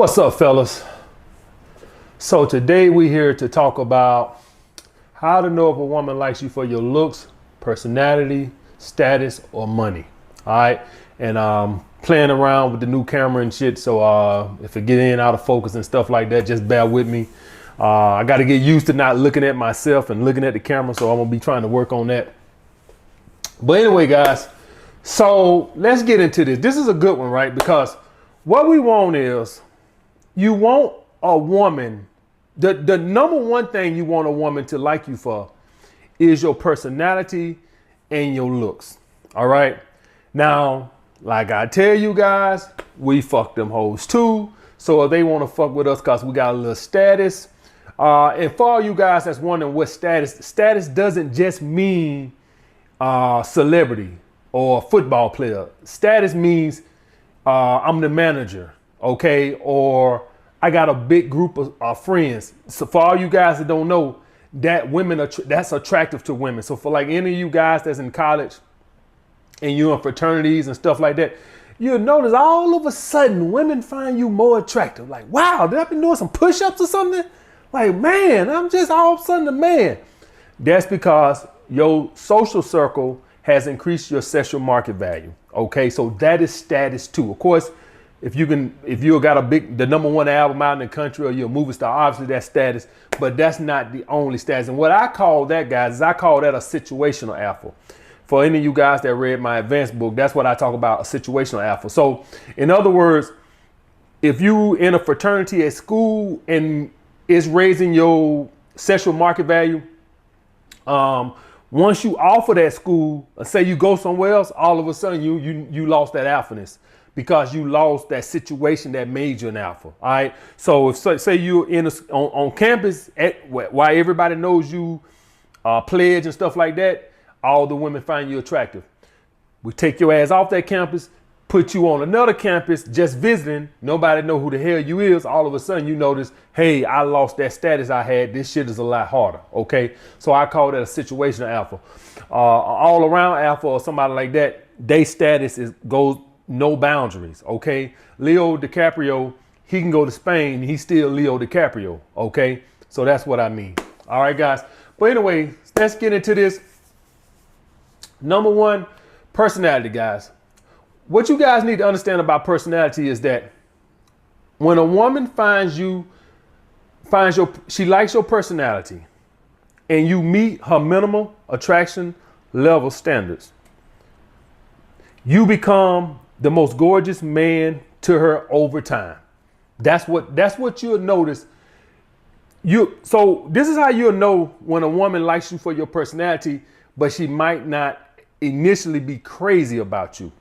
What's up, fellas? So today we're here to talk about how to know if a woman likes you for your looks, personality, status, or money. All right, and playing around with the new camera and shit. So if it get in out of focus and stuff like that, just bear with me. I got to get used to not looking at myself and looking at the camera, so I'm gonna be trying to work on that. But anyway, guys, so let's get into this. This is a good one, right? Because what we want is, you want a woman, the number one thing you want a woman to like you for is your personality and your looks. All right. Now, like I tell you guys, we fuck them hoes too. So if they want to fuck with us because we got a little status. And for all you guys that's wondering what status doesn't just mean celebrity or football player. Status means I'm the manager. Okay, or I got a big group of friends. So for all you guys that don't know, that women are that's attractive to women. So for like any of you guys that's in college and you're in fraternities and stuff like that, you'll notice all of a sudden women find you more attractive. Like, wow, did I been doing some push-ups or something? Like, man, I'm just all of a sudden a man. That's because your social circle has increased your sexual market value. Okay, so that is status too. Of course, if you got the number one album out in the country or you're a movie star, obviously that's status, but that's not the only status. And what I call that, guys, is I call that a situational alpha. For any of you guys that read my advanced book, that's what I talk about, a situational alpha. So in other words, if you in a fraternity at school and it's raising your sexual market value, once you offer that school, say you go somewhere else, all of a sudden you lost that alphaness. Because you lost that situation that made you an alpha. All right. So if say you're on campus while everybody knows you pledge and stuff like that, all the women find you attractive. We take your ass off that campus, put you on another campus just visiting. Nobody know who the hell you is. All of a sudden you notice, hey, I lost that status I had. This shit is a lot harder. OK, so I call that a situational alpha. All around alpha or somebody like that, their status goes no boundaries. OK, Leo DiCaprio, he can go to Spain. He's still Leo DiCaprio. OK, so that's what I mean. All right, guys. But anyway, let's get into this. Number one, personality, guys. What you guys need to understand about personality is that when a woman she likes your personality and you meet her minimal attraction level standards, you become the most gorgeous man to her over time. That's what you'll notice. So this is how you'll know when a woman likes you for your personality, but she might not initially be crazy about you.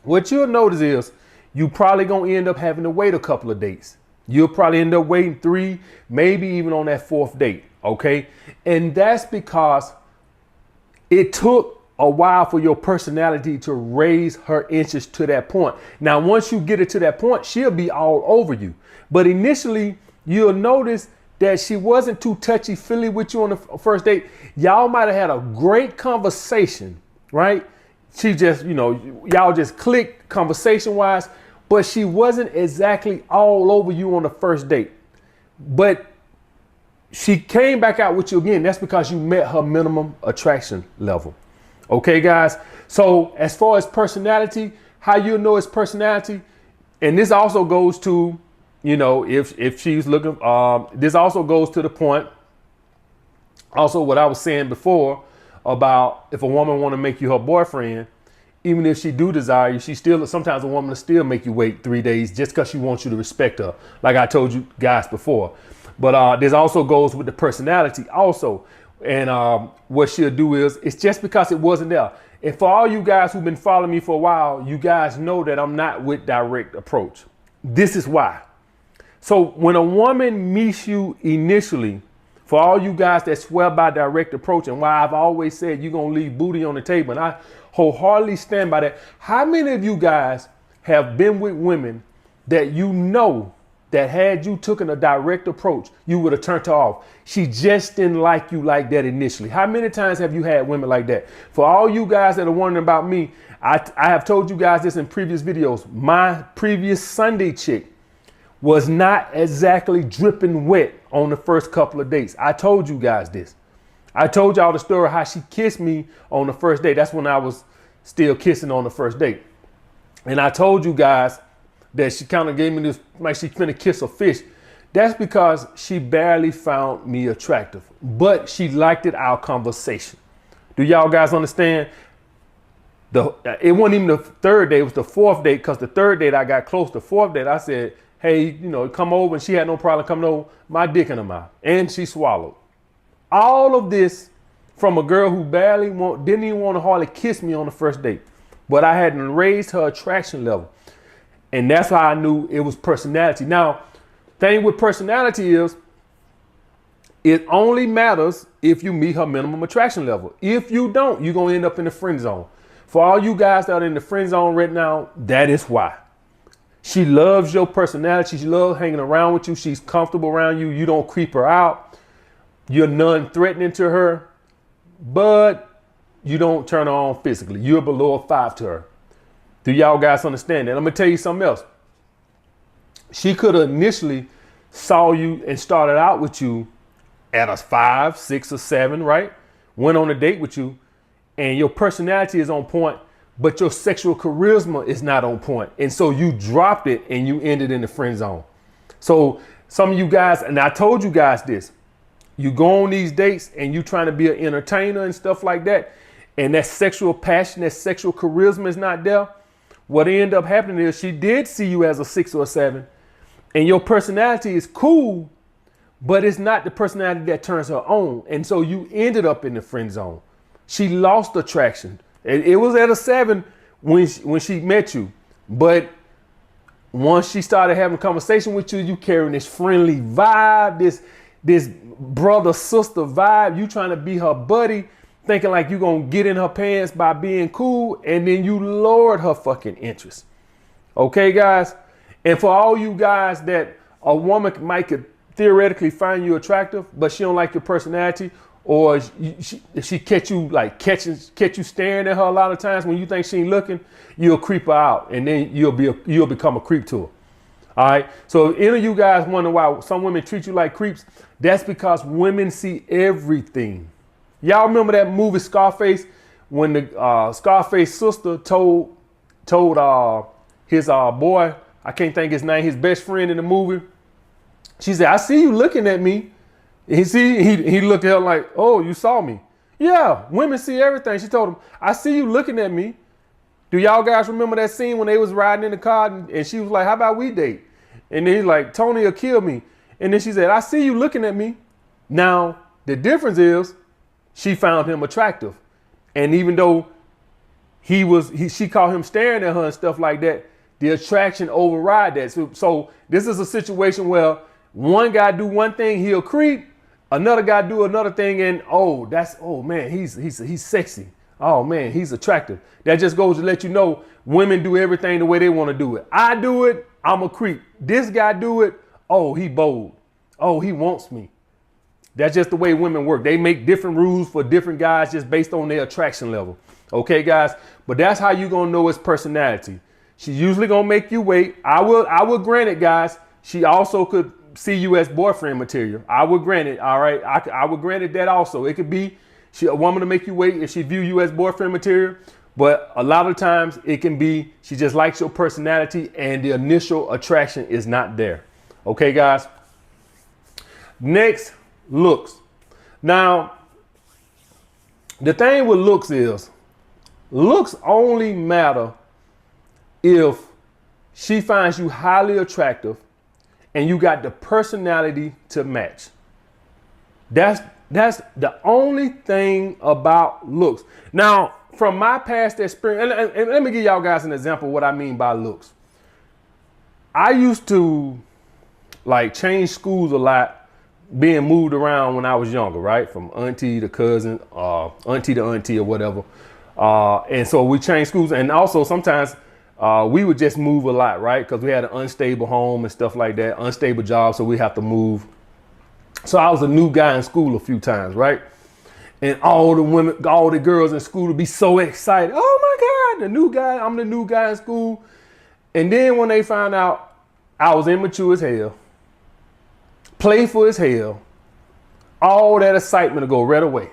What you'll notice is you probably gonna end up having to wait a couple of dates. You'll probably end up waiting 3, maybe even on that 4th date. Okay, and that's because it took a while for your personality to raise her interest to that point. Now, once you get it to that point, she'll be all over you. But initially, you'll notice that she wasn't too touchy-feely with you on the first date. Y'all might have had a great conversation, right? She just, y'all just clicked conversation-wise, but she wasn't exactly all over you on the first date. But she came back out with you again. That's because you met her minimum attraction level. Okay, guys. So as far as personality, how you know it's personality, and this also goes to, if she's looking, this also goes to the point. Also, what I was saying before about if a woman want to make you her boyfriend, even if she do desire you, sometimes a woman will still make you wait 3 days just because she wants you to respect her. Like I told you guys before. But this also goes with the personality also. And what she'll do is, it's just because it wasn't there. And for all you guys who've been following me for a while, you guys know that I'm not with direct approach. This is why. So when a woman meets you initially, for all you guys that swear by direct approach, and why I've always said you're going to leave booty on the table, and I wholeheartedly stand by that. How many of you guys have been with women that that had you taken a direct approach, you would have turned her off? She just didn't like you like that initially. How many times have you had women like that? For all you guys that are wondering about me, I have told you guys this in previous videos. My previous Sunday chick was not exactly dripping wet on the first couple of dates. I told you guys this. I told y'all the story how she kissed me on the first date. That's when I was still kissing on the first date. And I told you guys that she kind of gave me this, like she finna kiss a fish. That's because she barely found me attractive, but she liked our conversation. Do y'all guys understand? It wasn't even the third date, it was the fourth date, because the third date I got close. The fourth date I said, hey, come over, and she had no problem coming over, my dick in her mouth, and she swallowed. All of this from a girl who didn't even want to hardly kiss me on the first date, but I hadn't raised her attraction level. And that's how I knew it was personality. Now, thing with personality is it only matters if you meet her minimum attraction level. If you don't, you're going to end up in the friend zone. For all you guys that are in the friend zone right now, that is why. She loves your personality. She loves hanging around with you. She's comfortable around you. You don't creep her out. You're non-threatening to her, but you don't turn her on physically. You're below a 5 to her. Do y'all guys understand that? I'm going to tell you something else. She could have initially saw you and started out with you at a 5, 6, or 7, right? Went on a date with you, and your personality is on point, but your sexual charisma is not on point. And so you dropped it and you ended in the friend zone. So some of you guys, and I told you guys this, you go on these dates and you trying to be an entertainer and stuff like that, and that sexual passion, that sexual charisma is not there. What ended up happening is she did see you as a 6 or a 7, and your personality is cool, but it's not the personality that turns her on. And so you ended up in the friend zone. She lost attraction. It was at a 7 when she met you. But once she started having a conversation with you, you carrying this friendly vibe, this brother sister vibe. You trying to be her buddy, thinking like you're going to get in her pants by being cool. And then you lowered her fucking interest. Okay, guys? And for all you guys that a woman might could theoretically find you attractive, but she don't like your personality, or she catch you staring at her a lot of times when you think she ain't looking, you'll creep her out, and then you'll become a creep to her. All right. So if any of you guys wonder why some women treat you like creeps, that's because women see everything. Y'all remember that movie Scarface, when the Scarface sister told his boy, I can't think his name, his best friend in the movie. She said, I see you looking at me. And he looked at her like, oh, you saw me. Yeah, women see everything. She told him, I see you looking at me. Do y'all guys remember that scene when they was riding in the car and she was like, how about we date? And then he's like, Tony will kill me. And then she said, I see you looking at me. Now, the difference is she found him attractive. And even though she caught him staring at her and stuff like that, the attraction override that. So this is a situation where one guy do one thing, he'll creep. Another guy do another thing, and oh man, he's sexy. Oh man, he's attractive. That just goes to let you know women do everything the way they want to do it. I do it, I'm a creep. This guy do it, oh, he bold. Oh, he wants me. That's just the way women work. They make different rules for different guys just based on their attraction level. Okay, guys? But that's how you gonna know his personality. She's usually gonna make you wait. I will grant it, guys. She also could see you as boyfriend material. I would grant it. All right. I would grant it that also. It could be a woman to make you wait if she view you as boyfriend material. But a lot of times it can be she just likes your personality and the initial attraction is not there. Okay, guys. Next, looks. Now, the thing with looks is looks only matter if she finds you highly attractive and you got the personality to match. That's the only thing about looks. Now, from my past experience, and let me give y'all guys an example of what I mean by looks. I used to change schools a lot, being moved around when I was younger, right? From auntie to cousin, auntie to auntie or whatever. And so we changed schools, and also sometimes we would just move a lot, right? Because we had an unstable home and stuff like that, unstable job, so we have to move. So I was a new guy in school a few times, right? And all the women, all the girls in school would be so excited. Oh my God, I'm the new guy in school. And then when they found out I was immature as hell, playful as hell. All that excitement will go right away.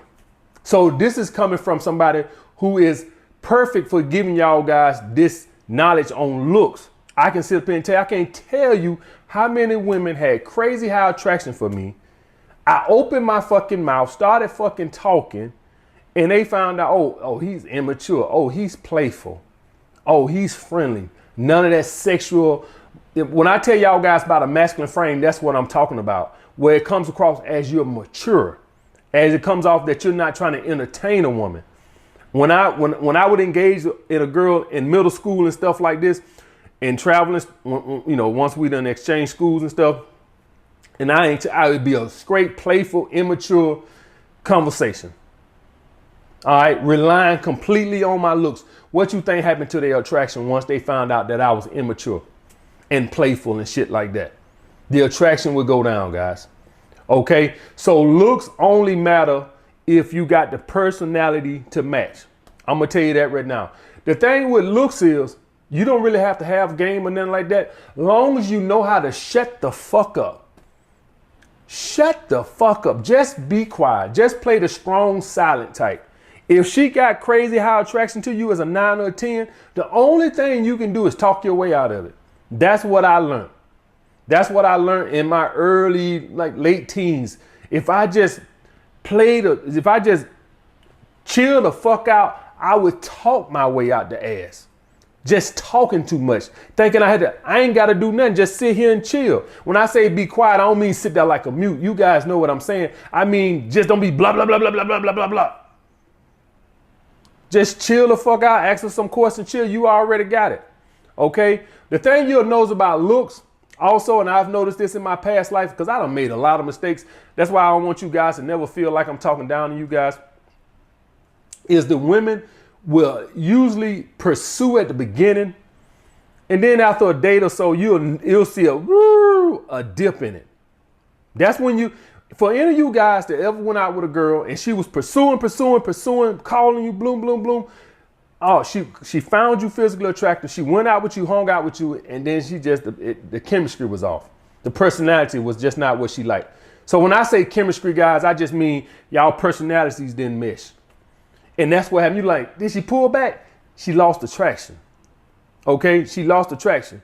So this is coming from somebody who is perfect for giving y'all guys this knowledge on looks. I can sit up here and tell, I can't tell you how many women had crazy high attraction for me. I opened my fucking mouth, started fucking talking, and they found out, oh, he's immature. Oh, he's playful. Oh, he's friendly. None of that sexual. When I tell y'all guys about a masculine frame, that's what I'm talking about. Where it comes across as you're mature, as it comes off that you're not trying to entertain a woman. When I would engage in a girl in middle school and stuff like this, and traveling, you know, once we done exchange schools and stuff, and I would be a straight, playful, immature conversation. All right, relying completely on my looks. What you think happened to their attraction once they found out that I was immature and playful and shit like that? The attraction would go down, guys. Okay, so looks only matter if you got the personality to match. I'm gonna tell you that right now. The thing with looks is you don't really have to have game or nothing like that. Long as you know how to shut the fuck up. Shut the fuck up. Just be quiet. Just play the strong silent type. If she got crazy high attraction to you as a 9 or a 10, the only thing you can do is talk your way out of it. That's what I learned. That's what I learned in my early, like late teens. If I just chill the fuck out, I would talk my way out the ass. Just talking too much, thinking I ain't got to do nothing. Just sit here and chill. When I say be quiet, I don't mean sit there like a mute. You guys know what I'm saying. I mean, just don't be blah, blah, blah, blah, blah, blah, blah, blah, blah. Just chill the fuck out, ask her some questions, chill. You already got it. Okay. The thing you'll know about looks also, and I've noticed this in my past life because I done made a lot of mistakes. That's why I don't want you guys to never feel like I'm talking down to you guys. Is the women will usually pursue at the beginning, and then after a date or so, you'll see a dip in it. That's when for any of you guys that ever went out with a girl and she was pursuing, calling you, bloom. Oh, she found you physically attractive. She went out with you, hung out with you, and then the chemistry was off. The personality was just not what she liked. So when I say chemistry, guys, I just mean y'all personalities didn't mesh. And that's what happened. You like, did she pull back? She lost attraction. Okay, she lost attraction.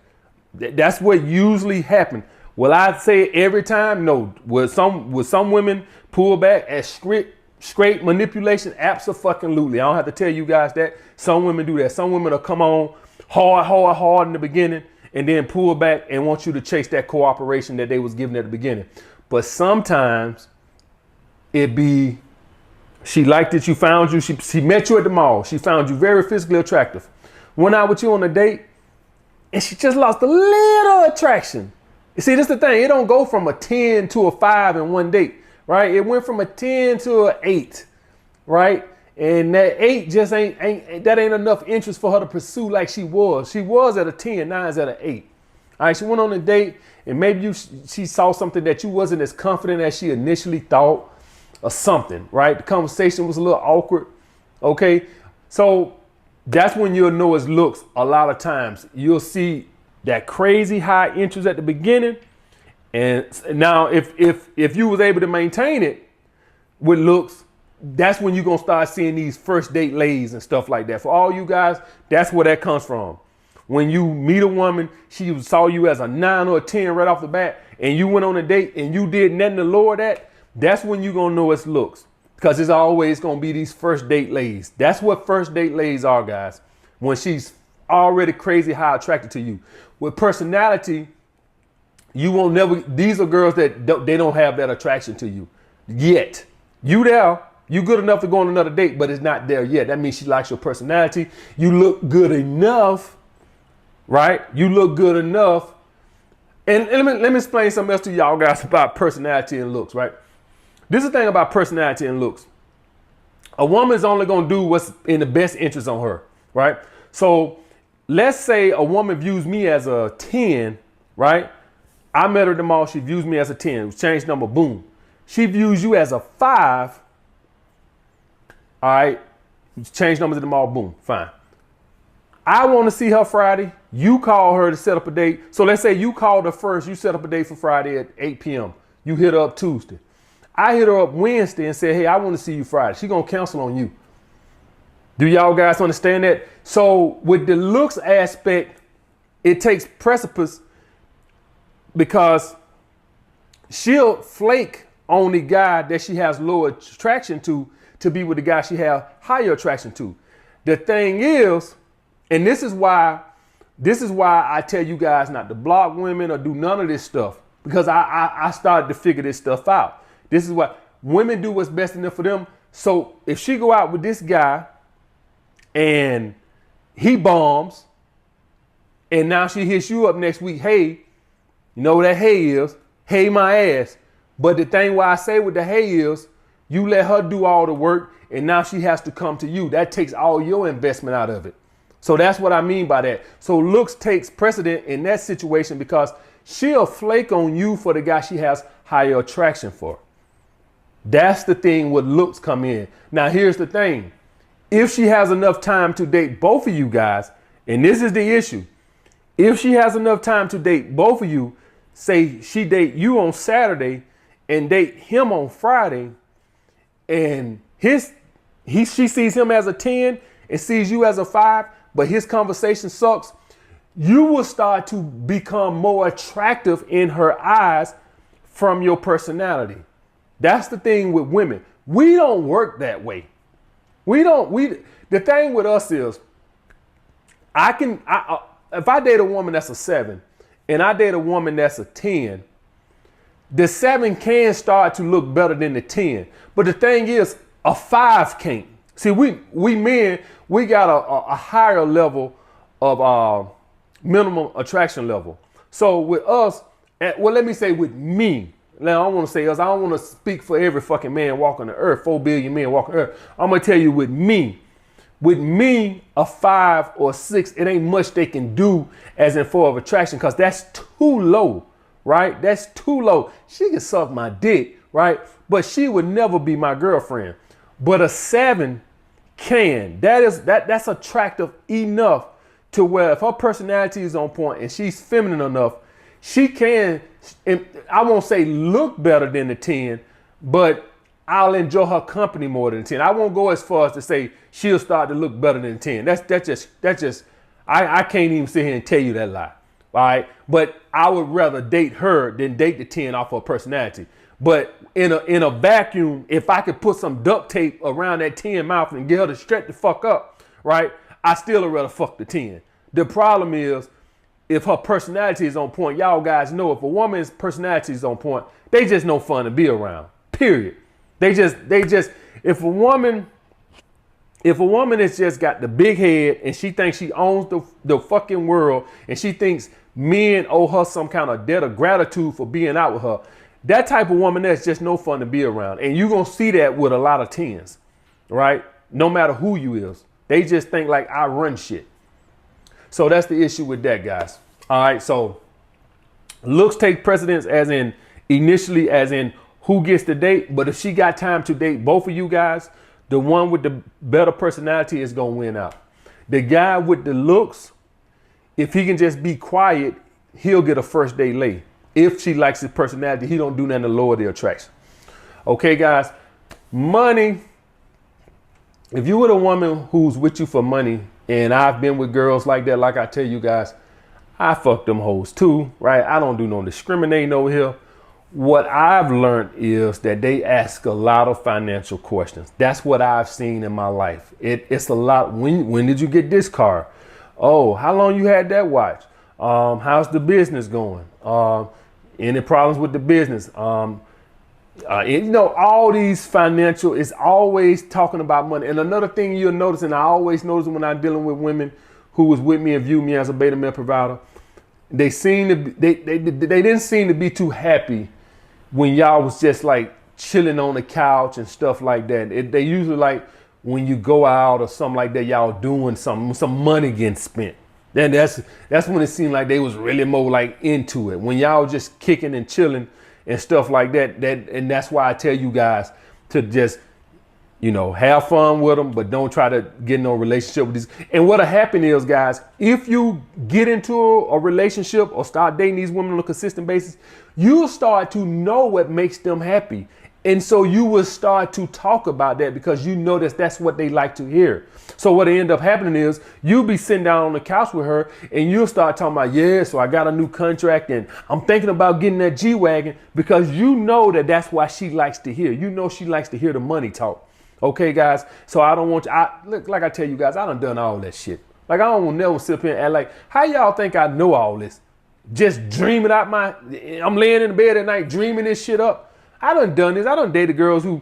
That's what usually happened. Will I say it every time? No. Will some women pull back as straight manipulation? Absolutely. I don't have to tell you guys that. Some women do that. Some women will come on hard in the beginning and then pull back and want you to chase that cooperation that they was giving at the beginning. But sometimes it be, she liked it, found you, she met you at the mall. She found you very physically attractive. Went out with you on a date and she just lost a little attraction. You see, this is the thing. It don't go from a 10 to a 5 in one date, right? It went from a 10 to an 8, right? And that 8 just ain't enough interest for her to pursue like she was. She was at a 10, now is at an 8. All right, she went on a date and maybe she saw something that you wasn't as confident as she initially thought or something, right? The conversation was a little awkward, okay? So that's when you'll know his looks. A lot of times you'll see that crazy high interest at the beginning. And now if you was able to maintain it with looks, that's when you're going to start seeing these first date lays and stuff like that. For all you guys, that's where that comes from. When you meet a woman, she saw you as a 9 or a 10 right off the bat, and you went on a date and you did nothing to lower that, that's when you're going to know it's looks. Because it's always going to be these first date lays. That's what first date lays are, guys. When she's already crazy high attracted to you. With personality, you won't never, these are girls that they don't have that attraction to you yet. You there, you good enough to go on another date, but it's not there yet. That means she likes your personality. You look good enough, right? You look good enough. And let me explain something else to y'all guys about personality and looks, right? This is the thing about personality and looks. A woman's only going to do what's in the best interest on her, right? So let's say a woman views me as a 10, right? I met her at the mall. She views me as a 10. Change number, boom. She views you as a 5. All right. Change numbers at the mall, boom, fine. I want to see her Friday. You call her to set up a date. So let's say you called her first. You set up a date for Friday at 8 p.m. You hit her up Tuesday. I hit her up Wednesday and said, hey, I want to see you Friday. She going to cancel on you. Do y'all guys understand that? So with the looks aspect, it takes precipice because she'll flake on the guy that she has lower attraction to be with the guy she has higher attraction to. The thing is, and this is why I tell you guys not to block women or do none of this stuff, because I started to figure this stuff out. This is what women do what's best enough for them. So if she go out with this guy and he bombs, and now she hits you up next week, hey, you know what that hey is? Hey my ass. But the thing why I say with the hey is, you let her do all the work and now she has to come to you. That takes all your investment out of it. So that's what I mean by that. So looks takes precedent in that situation because she'll flake on you for the guy she has higher attraction for. That's the thing with looks come in. Now here's the thing. If she has enough time to date both of you guys, and this is the issue. If she has enough time to date both of you, say she date you on Saturday and date him on Friday, and she sees him as a 10 and sees you as a 5, but his conversation sucks, you will start to become more attractive in her eyes from your personality. That's the thing with women. We don't work that way. The thing with us is, if I date a woman that's a 7 and I date a woman that's a 10, the 7 can start to look better than the 10. But the thing is, a 5 can't. See, we men, we got a higher level of minimum attraction level. So with us, well, let me say with me. Now, I don't want to say us. I don't want to speak for every fucking man walking the earth, 4 billion men walking the earth. I'm going to tell you with me. With me, a 5 or 6, it ain't much they can do as in form of attraction because that's too low, right? That's too low. She can suck my dick, right? But she would never be my girlfriend. But a 7 can. That's attractive enough to where if her personality is on point and she's feminine enough, she can, and I won't say look better than the 10, but I'll enjoy her company more than 10. I won't go as far as to say she'll start to look better than 10. That's just I can't even sit here and tell you that lie. All right. But I would rather date her than date the 10 off her personality. But in a vacuum, if I could put some duct tape around that 10 mouth and get her to stretch the fuck up, right, I still would rather fuck the 10. The problem is, if her personality is on point, y'all guys know if a woman's personality is on point, they just no fun to be around. Period. They just if a woman has just got the big head and she thinks she owns the fucking world and she thinks men owe her some kind of debt of gratitude for being out with her, that type of woman, that's just no fun to be around. And you're going to see that with a lot of 10s, right? No matter who you is. They just think like I run shit. So that's the issue with that, guys. All right. So looks take precedence as in who gets the date. But if she got time to date both of you guys, the one with the better personality is going to win out. The guy with the looks, if he can just be quiet, he'll get a first date late. If she likes his personality, he don't do nothing to lower the attraction. Okay, guys, money. If you with a woman who's with you for money, and I've been with girls like that, like I tell you guys, I fuck them hoes too, right? I don't do no discriminating over here. What I've learned is that they ask a lot of financial questions. That's what I've seen in my life. It's a lot. When did you get this car? Oh, how long you had that watch? How's the business going? Any problems with the business? All these financial is always talking about money. And another thing you'll notice, and I always notice when I'm dealing with women who was with me and view me as a beta male provider, they didn't seem to be too happy when y'all was just like chilling on the couch and stuff like that. They usually like when you go out or something like that, y'all doing some money getting spent. Then that's when it seemed like they was really more like into it. When y'all just kicking and chilling and stuff like that, and that's why I tell you guys to just You know, have fun with them, but don't try to get in no relationship with these. And what'll happen is, guys, if you get into a relationship or start dating these women on a consistent basis, you'll start to know what makes them happy. And so you will start to talk about that because you know that's what they like to hear. So what end up happening is you'll be sitting down on the couch with her and you'll start talking about, yeah, so I got a new contract and I'm thinking about getting that G-Wagon, because you know that's why she likes to hear. You know she likes to hear the money talk. Okay, guys. So I don't want you, look, like I tell you guys, I done all that shit. Like I don't never sit up here and act like, how y'all think I know all this? Just dreaming out I'm laying in the bed at night dreaming this shit up. I done this. I done dated girls who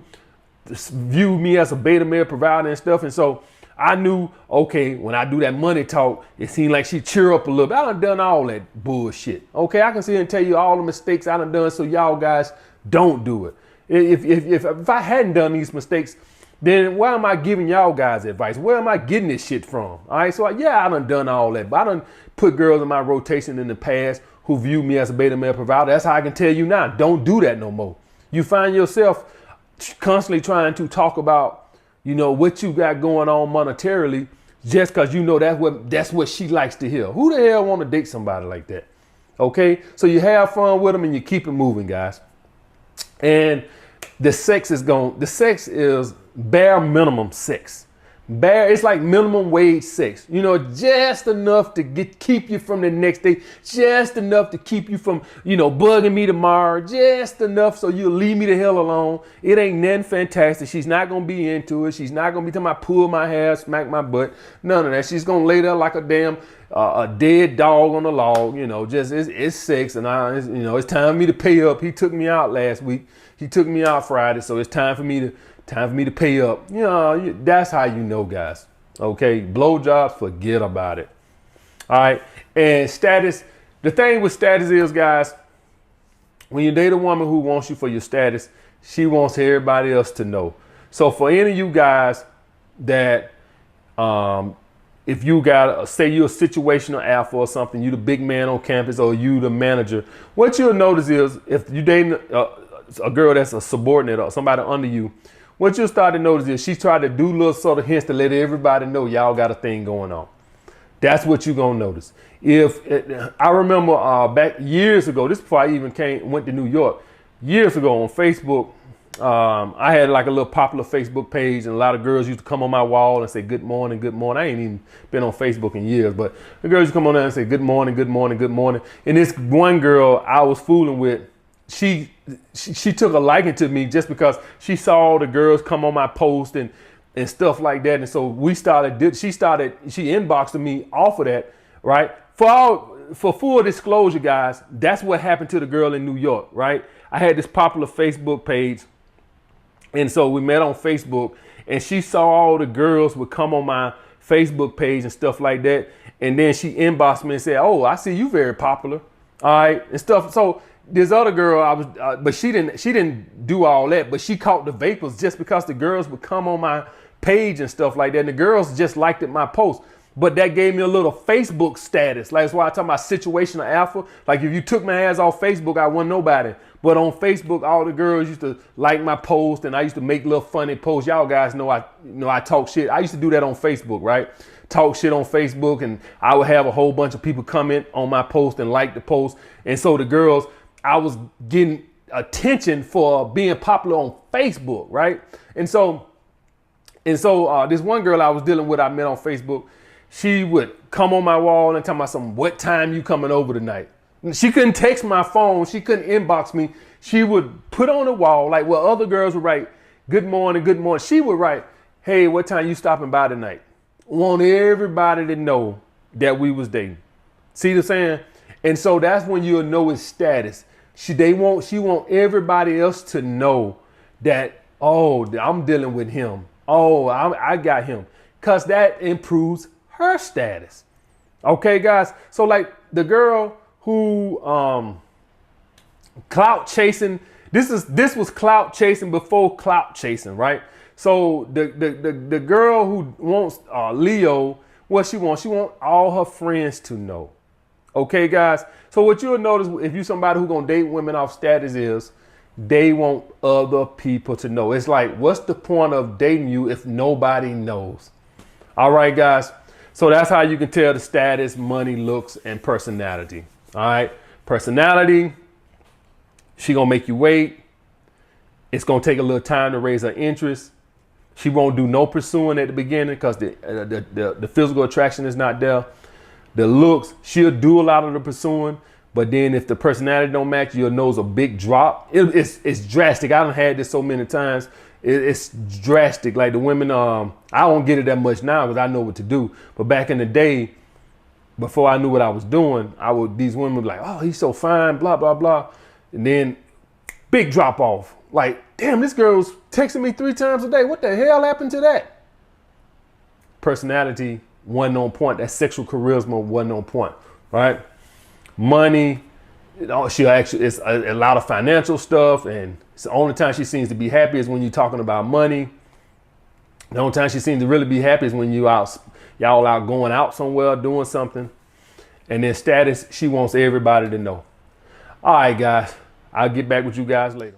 view me as a beta male provider and stuff. And so I knew, okay, when I do that money talk, it seemed like she cheer up a little bit. I done all that bullshit. Okay, I can sit here and tell you all the mistakes I done so y'all guys don't do it. If I hadn't done these mistakes, then why am I giving y'all guys advice? Where am I getting this shit from? All right, so yeah, I done all that. But I done put girls in my rotation in the past who view me as a beta male provider. That's how I can tell you now, don't do that no more. You find yourself constantly trying to talk about, you know, what you got going on monetarily just because you know that's what she likes to hear. Who the hell want to date somebody like that? Okay, so you have fun with them and you keep it moving, guys. And the sex is bare minimum sex. It's like minimum wage sex, you know, just enough to keep you from the next day, just enough to keep you from, you know, bugging me tomorrow, just enough so you'll leave me the hell alone. It ain't nothing fantastic. She's not going to be into it. She's not going to be talking about pull my hair, smack my butt, none of that. She's going to lay there like a damn a dead dog on the log, you know, just it's sex. And you know, it's time for me to pay up. He took me out last week. He took me out Friday. So it's time for me to pay up. You know, that's how you know, guys. Okay, blowjobs, forget about it. All right, and status. The thing with status is, guys, when you date a woman who wants you for your status, she wants everybody else to know. So for any of you guys that, if you got, say you're a situational alpha or something, you the big man on campus or you the manager, what you'll notice is if you dating a girl that's a subordinate or somebody under you, what you'll start to notice is she tried to do little sort of hints to let everybody know y'all got a thing going on. That's what you're gonna notice. I remember back years ago, this before I even went to New York, years ago on Facebook, I had like a little popular Facebook page and a lot of girls used to come on my wall and say, good morning, good morning. I ain't even been on Facebook in years, but the girls used to come on there and say, good morning, good morning, good morning. And this one girl I was fooling with, she took a liking to me just because she saw all the girls come on my post and stuff like that. And so she inboxed me off of that, right? For full disclosure, guys, that's what happened to the girl in New York, right? I had this popular Facebook page. And so we met on Facebook and she saw all the girls would come on my Facebook page and stuff like that. And then she inboxed me and said, oh, I see you very popular. All right. And stuff. So this other girl, but she didn't do all that, but she caught the vapors just because the girls would come on my page and stuff like that. And the girls just liked it, my post. But that gave me a little Facebook status. Like, that's why I talk about situational alpha. Like if you took my ass off Facebook, I wasn't nobody. But on Facebook, all the girls used to like my post and I used to make little funny posts. Y'all guys know I talk shit. I used to do that on Facebook, right? Talk shit on Facebook and I would have a whole bunch of people comment on my post and like the post. And so the girls, I was getting attention for being popular on Facebook, right? And so this one girl I was dealing with, I met on Facebook. She would come on my wall and tell me what time you coming over tonight? She couldn't text my phone. She couldn't inbox me. She would put on the wall, like well, other girls would write, good morning, good morning. She would write, hey, what time you stopping by tonight? Want everybody to know that we was dating. See what I'm saying? And so that's when you'll know his status. She want everybody else to know that, oh, I'm dealing with him. Oh, I got him. Because that improves her status. Okay, guys. So like the girl who clout chasing, this was clout chasing before clout chasing, right? So the girl who wants Leo, what she wants all her friends to know. Okay, guys. So what you'll notice if you're somebody who's gonna date women off status is they want other people to know. It's like, what's the point of dating you if nobody knows? All right, guys. So that's how you can tell the status, money, looks, and personality. All right. Personality, she gonna make you wait. It's gonna take a little time to raise her interest. She won't do no pursuing at the beginning because the physical attraction is not there. The looks, she'll do a lot of the pursuing, but then if the personality don't match, you'll notice a big drop. It's drastic. I done had this so many times. It's drastic. Like the women, I don't get it that much now because I know what to do. But back in the day, before I knew what I was doing, these women would be like, oh, he's so fine, blah, blah, blah. And then big drop off. Like, damn, this girl's texting me 3 times a day. What the hell happened to that? Personality wasn't on point. That sexual charisma wasn't on point, right? Money, she'll actually, it's a lot of financial stuff. And it's the only time she seems to be happy is when you're talking about money. The only time she seems to really be happy is when y'all out going out somewhere, doing something. And then status, she wants everybody to know. All right, guys, I'll get back with you guys later.